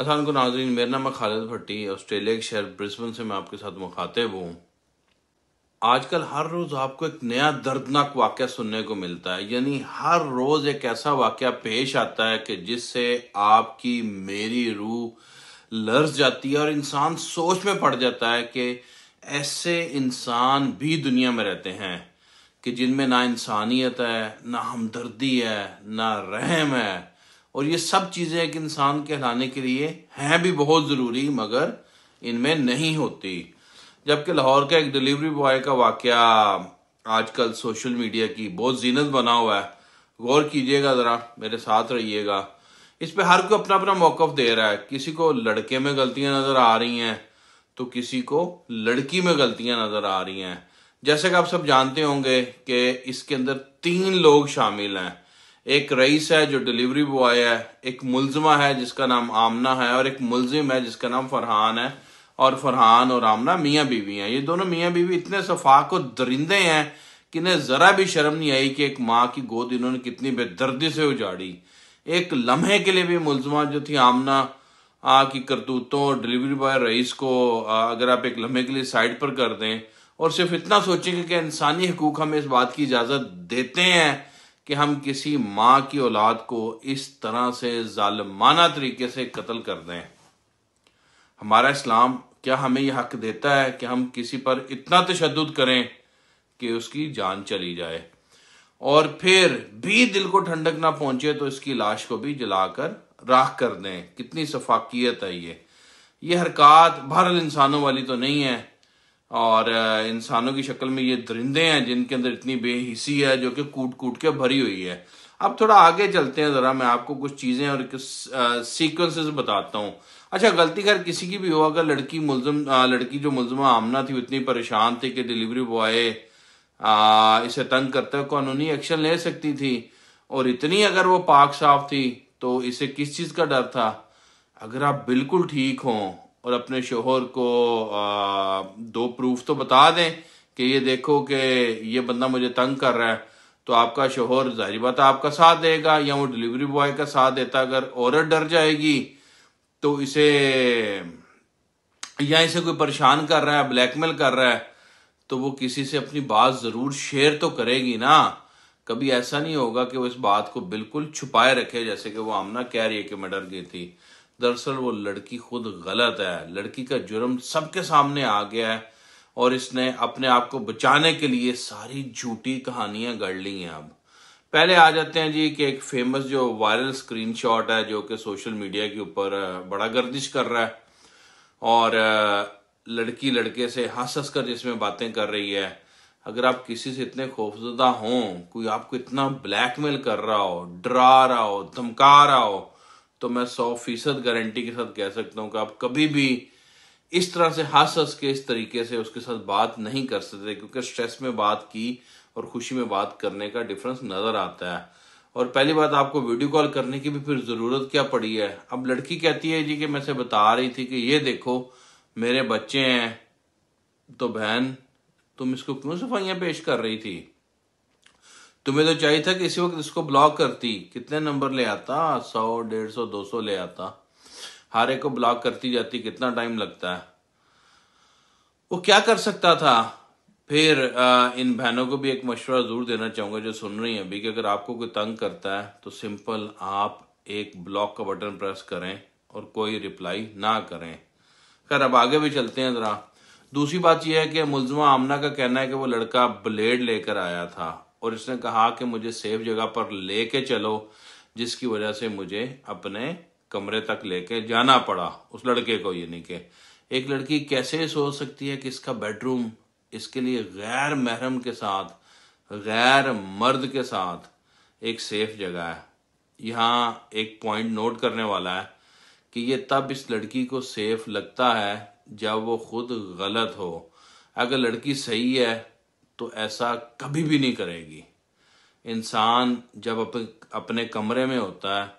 अस्सलाम वालेकुम नाज़रीन, मेरा नाम है खालिद भट्टी। ऑस्ट्रेलिया के शहर ब्रिस्बेन से मैं आपके साथ मुखातिब हूँ। आजकल हर रोज़ आपको एक नया दर्दनाक वाक़या सुनने को मिलता है, यानी हर रोज़ एक ऐसा वाक़या पेश आता है कि जिससे आपकी मेरी रूह लर्ज़ जाती है और इंसान सोच में पड़ जाता है कि ऐसे इंसान भी दुनिया में रहते हैं कि जिनमें ना इंसानियत है, ना हमदर्दी है, ना रहम है। और ये सब चीज़ें एक इंसान कहलाने के लिए हैं भी बहुत ज़रूरी, मगर इनमें नहीं होती। जबकि लाहौर का एक डिलीवरी बॉय का वाक़या आजकल सोशल मीडिया की बहुत जीनत बना हुआ है। गौर कीजिएगा ज़रा, मेरे साथ रहिएगा। इस पे हर कोई अपना अपना मौक़िफ़ दे रहा है। किसी को लड़के में गलतियां नज़र आ रही हैं तो किसी को लड़की में गलतियां नज़र आ रही हैं। जैसे कि आप सब जानते होंगे कि इसके अंदर 3 लोग शामिल हैं। एक रईस है जो डिलीवरी बॉय है, एक मुलजिमा है जिसका नाम आमना है, और एक मुलजिम है जिसका नाम फरहान है। और फरहान और आमना मियाँ बीवी हैं। ये दोनों मियाँ बीवी इतने सफाक और दरिंदे हैं कि इन्हें जरा भी शर्म नहीं आई कि एक माँ की गोद इन्होंने कितनी बेदर्दी से उजाड़ी। एक लम्हे के लिए भी मुलजिमा जो थी आमना की करतूतों और डिलीवरी बॉय रईस को अगर आप एक लम्हे के लिए साइड पर कर दें और सिर्फ इतना सोचेंगे कि इंसानी हकूक हमें इस बात की इजाज़त देते हैं कि हम किसी माँ की औलाद को इस तरह से जालिमाना तरीके से कत्ल कर दें। हमारा इस्लाम क्या हमें यह हक देता है कि हम किसी पर इतना तशद्दुद करें कि उसकी जान चली जाए, और फिर भी दिल को ठंडक ना पहुंचे तो इसकी लाश को भी जलाकर राख कर दें? कितनी सफाकियत है ये हरकत बहरहाल इंसानों वाली तो नहीं है, और इंसानों की शक्ल में ये दरिंदे हैं जिनके अंदर इतनी बेहिसी है जो कि कूट कूट के भरी हुई है। अब थोड़ा आगे चलते हैं, ज़रा मैं आपको कुछ चीज़ें और सीक्वेंसेस बताता हूँ। अच्छा, गलती खैर किसी की भी हो, अगर लड़की जो मुलजिमा आमना थी वो इतनी परेशान थी कि डिलीवरी बॉय इसे तंग करते हुए कानूनी एक्शन ले सकती थी, और इतनी अगर वो पाक साफ थी तो इसे किस चीज़ का डर था? अगर आप बिल्कुल ठीक हों और अपने शोहर को 2 प्रूफ तो बता दें कि ये देखो कि ये बंदा मुझे तंग कर रहा है, तो आपका शोहर जाहिर बात है आपका साथ देगा, या वो डिलीवरी बॉय का साथ देता। अगर औरत डर जाएगी तो इसे, या इसे कोई परेशान कर रहा है, ब्लैकमेल कर रहा है, तो वो किसी से अपनी बात जरूर शेयर तो करेगी ना। कभी ऐसा नहीं होगा कि वो इस बात को बिल्कुल छुपाए रखे, जैसे कि वो आमना कह रही है कि मैं डर गई थी। दरअसल वो लड़की खुद गलत है, लड़की का जुर्म सबके सामने आ गया है और इसने अपने आप को बचाने के लिए सारी झूठी कहानियां गढ़ ली हैं। अब पहले आ जाते हैं जी कि एक फेमस जो वायरल स्क्रीनशॉट है जो कि सोशल मीडिया के ऊपर बड़ा गर्दिश कर रहा है, और लड़की लड़के से हंस हंस कर जिसमें बातें कर रही है। अगर आप किसी से इतने खौफजदा हों, कोई आपको इतना ब्लैकमेल कर रहा हो, डरा रहा हो, धमका रहा हो, तो मैं 100% गारंटी के साथ कह सकता हूँ कि आप कभी भी इस तरह से हंस हंस के इस तरीके से उसके साथ बात नहीं कर सकते, क्योंकि स्ट्रेस में बात की और खुशी में बात करने का डिफरेंस नजर आता है। और पहली बात, आपको वीडियो कॉल करने की भी फिर जरूरत क्या पड़ी है? अब लड़की कहती है जी कि मैं से बता रही थी कि ये देखो मेरे बच्चे हैं, तो बहन तुम इसको क्यों सफाइयां पेश कर रही थी? तुम्हें तो चाहिए था कि इसी वक्त इसको ब्लॉक करती। कितने नंबर ले आता? 100, 150, 200 ले आता। हर एक को ब्लॉक करती जाती, कितना टाइम लगता है? वो क्या कर सकता था? फिर इन बहनों को भी एक मशवरा जरूर देना चाहूंगा जो सुन रही हैं अभी, कि अगर आपको कोई तंग करता है तो सिंपल आप एक ब्लॉक का बटन प्रेस करें और कोई रिप्लाई ना करें। खैर, अब आगे भी चलते हैं जरा। दूसरी बात यह है कि मुलजिमा आमना का कहना है कि वो लड़का ब्लेड लेकर आया था और इसने कहा कि मुझे सेफ जगह पर लेके चलो, जिसकी वजह से मुझे अपने कमरे तक लेके जाना पड़ा उस लड़के को। यानी कि एक लड़की कैसे सोच सकती है कि इसका बेडरूम इसके लिए गैर महरम के साथ, गैर मर्द के साथ एक सेफ जगह है। यहाँ एक पॉइंट नोट करने वाला है कि ये तब इस लड़की को सेफ लगता है जब वो खुद गलत हो। अगर लड़की सही है तो ऐसा कभी भी नहीं करेगी। इंसान जब अपने कमरे में होता है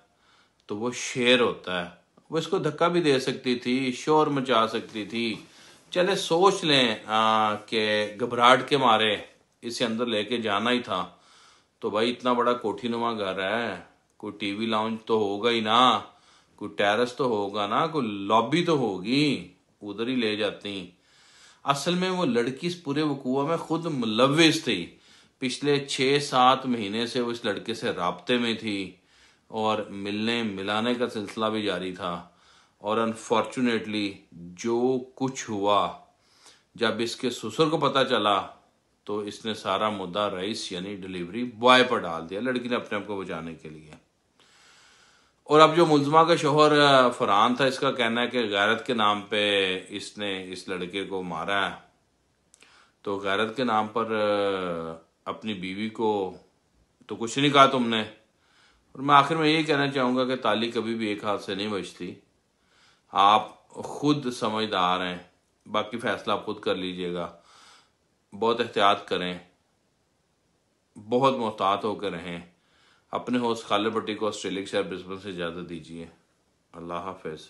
तो वो शेर होता है। वो इसको धक्का भी दे सकती थी, शोर मचा सकती थी। चले सोच लें कि घबराहट के मारे इसे अंदर लेके जाना ही था, तो भाई इतना बड़ा कोठीनुमा घर है, कोई टीवी लाउंज तो होगा ही ना, कोई टेरेस तो होगा ना, कोई लॉबी तो होगी, उधर ही ले जाती। असल में वो लड़की इस पूरे वकूआ में खुद मुलव्विस थी। पिछले 6-7 महीने से वो इस लड़के से राब्ते में थी और मिलने मिलाने का सिलसिला भी जारी था। और अनफॉर्चुनेटली जो कुछ हुआ, जब इसके ससुर को पता चला तो इसने सारा मुद्दा रईस यानी डिलीवरी बॉय पर डाल दिया, लड़की ने अपने आप को बचाने के लिए। और अब जो मुलजमा का शोहर फरहान था, इसका कहना है कि गैरत के नाम पे इसने इस लड़के को मारा है। तो गैरत के नाम पर अपनी बीवी को तो कुछ नहीं कहा तुमने। और मैं आखिर में यही कहना चाहूँगा कि ताली कभी भी एक हाथ से नहीं बजती। आप खुद समझदार हैं, बाकी फैसला आप खुद कर लीजिएगा। बहुत एहतियात करें, बहुत मोहतात होकर रहें। अपने होस्ट खालिद भट्टी को ऑस्ट्रेलिया के शहर ब्रिस्बेन से इजाज़त दीजिए। अल्लाह हाफिज़।